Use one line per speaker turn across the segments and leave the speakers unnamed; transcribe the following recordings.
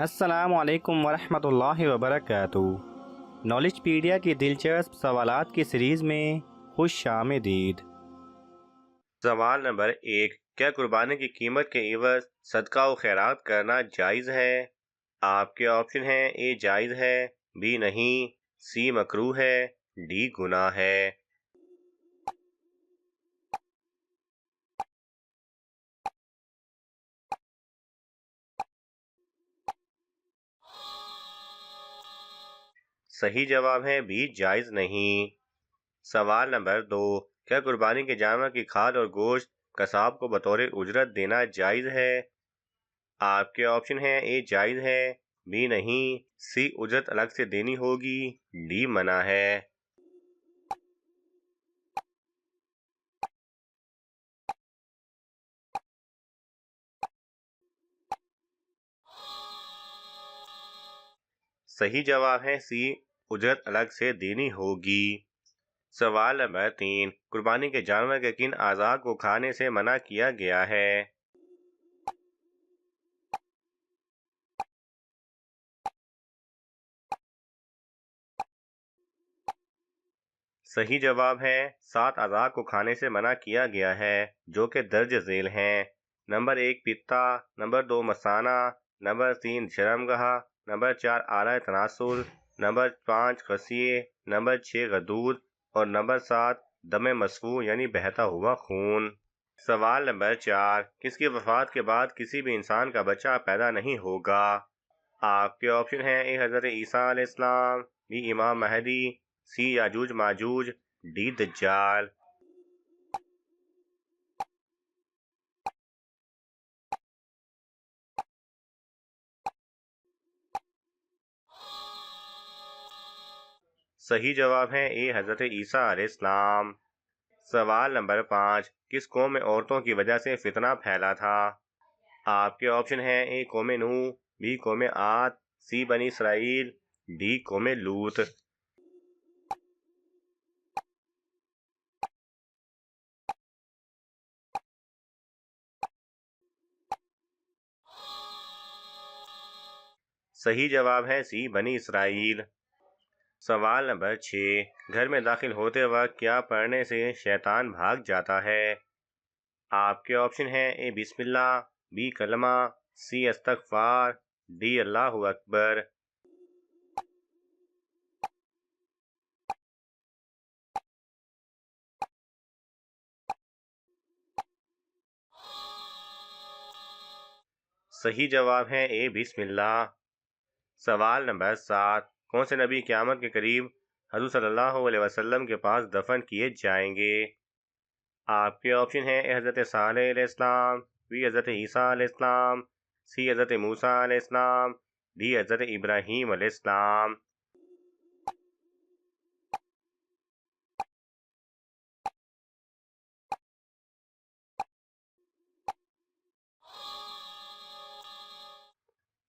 السلام علیکم ورحمۃ اللہ وبرکاتہ۔ نالج پیڈیا کی دلچسپ سوالات کی سیریز میں خوش آمدید۔
سوال نمبر 1، کیا قربانی کی قیمت کے عوض صدقہ و خیرات کرنا جائز ہے؟ آپ کے آپشن ہیں: اے جائز ہے، بی نہیں، سی مکروہ ہے، ڈی گناہ ہے۔ صحیح جواب ہے بی، جائز نہیں۔ سوال نمبر 2، کیا قربانی کے جانور کی کھال اور گوشت قصاب کو بطور اجرت دینا جائز ہے؟ آپ کے آپشن ہیں: اے جائز ہے، بی نہیں، سی اجرت الگ سے دینی ہوگی، ڈی منع ہے۔ صحیح جواب ہے سی، اجرت الگ سے دینی ہوگی۔ سوال نمبر 3، قربانی کے جانور کے کن اعضاء کو کھانے سے منع کیا گیا ہے؟ صحیح جواب ہے 7 اعضاء کو کھانے سے منع کیا گیا ہے، جو کہ درج ذیل ہیں: نمبر 1 پتا، نمبر 2 مثانہ، نمبر 3 شرمگاہ، نمبر 4 اعلی تناسل، نمبر 5 خصیے، نمبر 6 غدود اور نمبر 7 دم مسفوح یعنی بہتا ہوا خون۔ سوال نمبر 4، کس کی وفات کے بعد کسی بھی انسان کا بچہ پیدا نہیں ہوگا؟ آپ کے آپشن ہیں: اے حضرت عیسیٰ علیہ السلام، بی امام مہدی، سی یاجوج ماجوج، ڈی دجال۔ صحیح جواب ہے اے حضرت عیسیٰ علیہ السلام۔ سوال نمبر 5، کس قوم میں عورتوں کی وجہ سے فتنہ پھیلا تھا؟ آپ کے آپشن ہیں: اے قوم نوح، بی قوم عاد، سی بنی اسرائیل، ڈی قوم لوط۔ صحیح جواب ہے سی بنی اسرائیل۔ سوال نمبر 6، گھر میں داخل ہوتے وقت کیا پڑھنے سے شیطان بھاگ جاتا ہے؟ آپ کے آپشن ہیں: اے بسم اللہ، بی کلمہ، سی استغفار، ڈی اللہ اکبر۔ صحیح جواب ہے اے بسم اللہ۔ سوال نمبر 7، کون سے نبی قیامت کے قریب حضور صلی اللہ علیہ وسلم کے پاس دفن کیے جائیں گے؟ آپ کے آپشن ہیں: اے حضرت صالح علیہ السلام، بی حضرت عیسیٰ علیہ السلام، سی حضرت موسیٰ علیہ السلام، ڈی حضرت ابراہیم علیہ السلام۔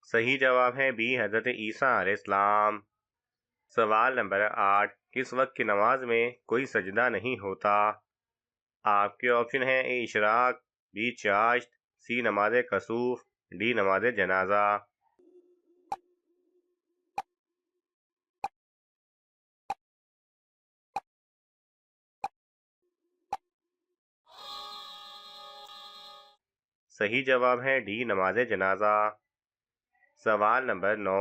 صحیح جواب ہے بی حضرت عیسیٰ علیہ السلام۔ سوال نمبر 8، کس وقت کی نماز میں کوئی سجدہ نہیں ہوتا؟ آپ کے آپشن ہیں: اے اشراق، بی چاشت، سی نماز کسوف، ڈی نماز جنازہ۔ صحیح جواب ہے ڈی نماز جنازہ۔ سوال نمبر 9،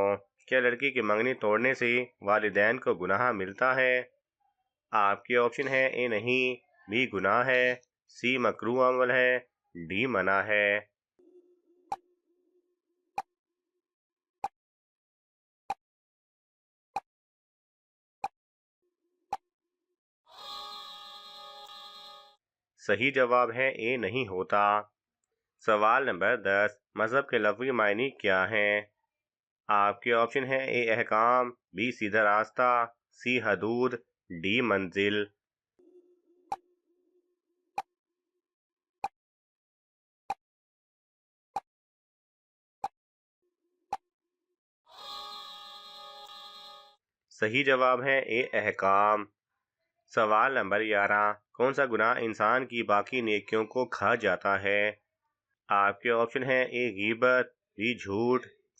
کیا لڑکی کی منگنی توڑنے سے والدین کو گناہ ملتا ہے؟ آپ کے آپشن ہیں: اے نہیں، بی گناہ ہے، سی مکروہ عمل ہے، ڈی منع ہے۔ صحیح جواب ہے اے نہیں ہوتا۔ سوال نمبر 10، مذہب کے لفظی معنی کیا ہیں؟ آپ کے آپشن ہیں: اے احکام، بی سیدھا راستہ، سی حدود، ڈی منزل۔ صحیح جواب ہے اے احکام۔ سوال نمبر 11، کون سا گناہ انسان کی باقی نیکیوں کو کھا جاتا ہے؟ آپ کے آپشن ہیں: اے غیبت، بی جھوٹ،